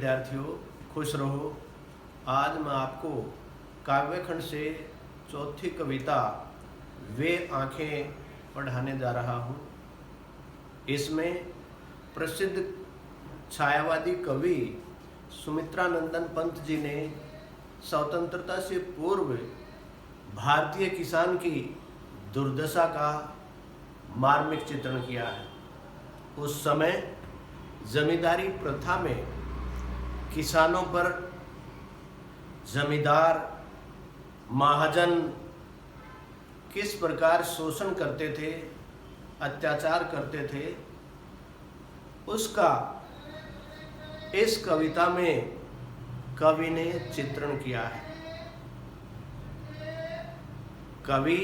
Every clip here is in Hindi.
विद्यार्थियों, खुश रहो। आज मैं आपको काव्यखंड से चौथी कविता वे आँखें पढ़ाने जा रहा हूँ। इसमें प्रसिद्ध छायावादी कवि सुमित्रानंदन पंत जी ने स्वतंत्रता से पूर्व भारतीय किसान की दुर्दशा का मार्मिक चित्रण किया है। उस समय जमींदारी प्रथा में किसानों पर जमींदार महाजन किस प्रकार शोषण करते थे, अत्याचार करते थे, उसका इस कविता में कवि ने चित्रण किया है। कवि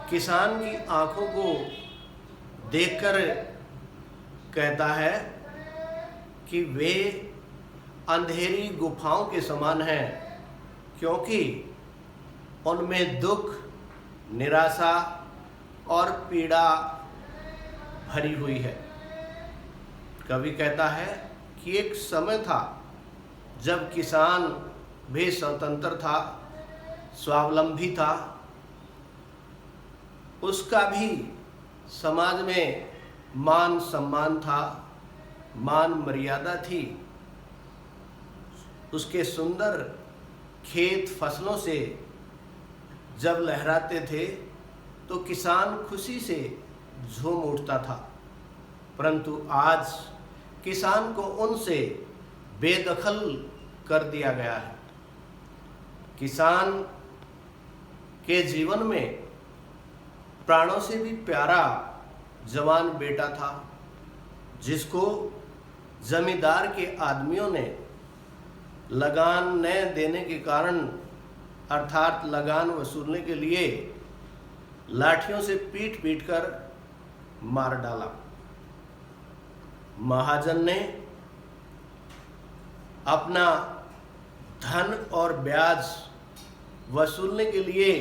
किसान की आंखों को देखकर कहता है कि वे अंधेरी गुफाओं के समान हैं, क्योंकि उनमें दुख, निराशा और पीड़ा भरी हुई है। कवि कहता है कि एक समय था जब किसान भी स्वतंत्र था, स्वावलंबी था, उसका भी समाज में मान सम्मान था, मान मर्यादा थी। उसके सुंदर खेत फसलों से जब लहराते थे तो किसान खुशी से झूम उठता था। परंतु आज किसान को उनसे बेदखल कर दिया गया है। किसान के जीवन में प्राणों से भी प्यारा जवान बेटा था, जिसको जमींदार के आदमियों ने लगान न देने के कारण, अर्थात लगान वसूलने के लिए लाठियों से पीट पीट कर मार डाला। महाजन ने अपना धन और ब्याज वसूलने के लिए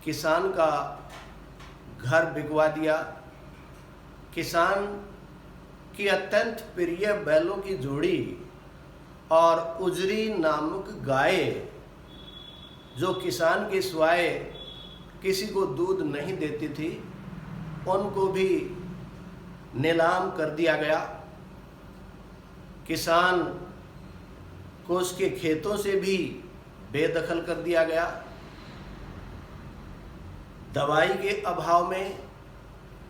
किसान का घर बिकवा दिया। किसान की अत्यंत प्रिय बैलों की जोड़ी और उजरी नामक गाय, जो किसान के सिवाय किसी को दूध नहीं देती थी, उनको भी नीलाम कर दिया गया। किसान को उसके खेतों से भी बेदखल कर दिया गया। दवाई के अभाव में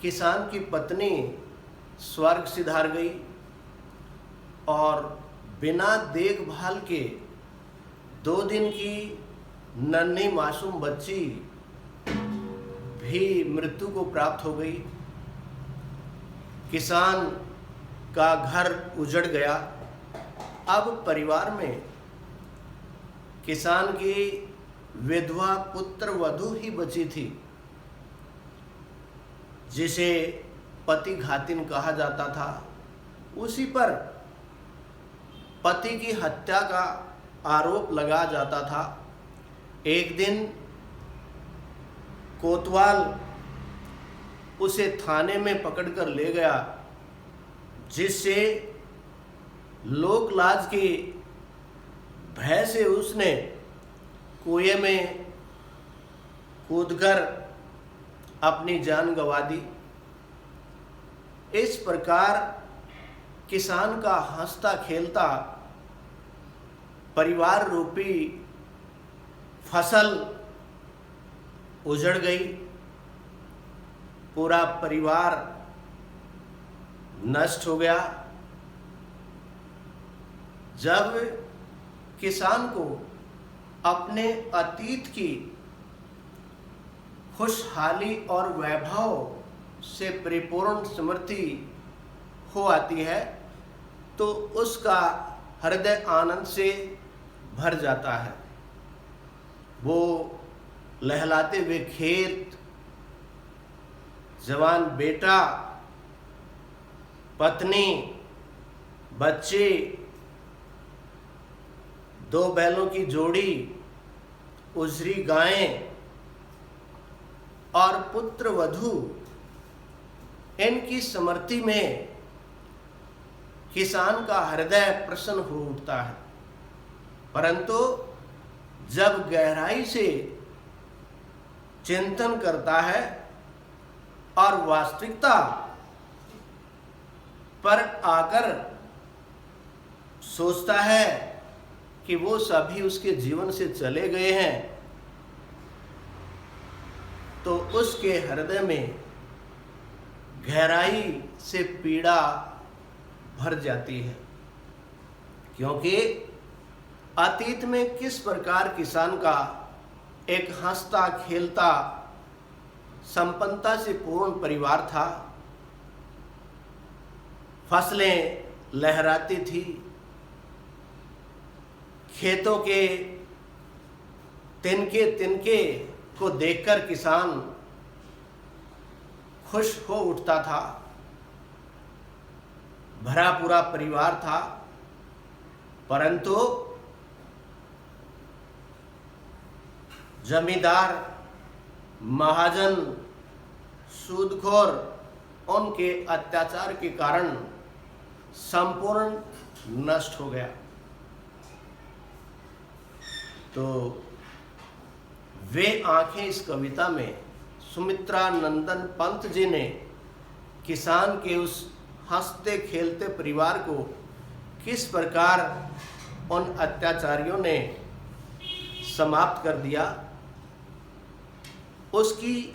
किसान की पत्नी स्वर्ग सिधार गई और बिना देखभाल के 2 दिन की नन्ही मासूम बच्ची भी मृत्यु को प्राप्त हो गई। किसान का घर उजड़ गया। अब परिवार में किसान की विधवा पुत्र वधू ही बची थी, जिसे पति घातिन कहा जाता था। उसी पर पति की हत्या का आरोप लगा जाता था। एक दिन कोतवाल उसे थाने में पकड़कर ले गया, जिससे लोक लाज की भय से उसने कुएं में कूदकर अपनी जान गंवा दी। इस प्रकार किसान का हंसता खेलता परिवार रूपी फसल उजड़ गई। पूरा परिवार नष्ट हो गया। जब किसान को अपने अतीत की खुशहाली और वैभव से परिपूर्ण स्मृति हो आती है, तो उसका हृदय आनंद से भर जाता है। वो लहलाते हुए खेत, जवान बेटा, पत्नी, बच्चे, 2 बैलों की जोड़ी, उजरी गायें और पुत्र वधू, इनकी स्मृति में किसान का हृदय प्रसन्न हो उठता है। परंतु जब गहराई से चिंतन करता है और वास्तविकता पर आकर सोचता है कि वो सभी उसके जीवन से चले गए हैं, तो उसके हृदय में गहराई से पीड़ा भर जाती है। क्योंकि अतीत में किस प्रकार किसान का एक हंसता खेलता संपन्नता से पूर्ण परिवार था, फसलें लहराती थी, खेतों के तिनके तिनके को देखकर किसान खुश हो उठता था, भरा पूरा परिवार था। परंतु जमींदार, महाजन, सूदखोर उनके अत्याचार के कारण संपूर्ण नष्ट हो गया। तो वे आंखें इस कविता में सुमित्रा नंदन पंत जी ने किसान के उस हंसते खेलते परिवार को किस प्रकार उन अत्याचारियों ने समाप्त कर दिया, उसकी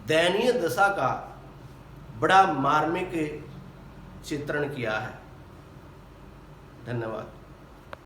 दयनीय दशा का बड़ा मार्मिक चित्रण किया है। धन्यवाद।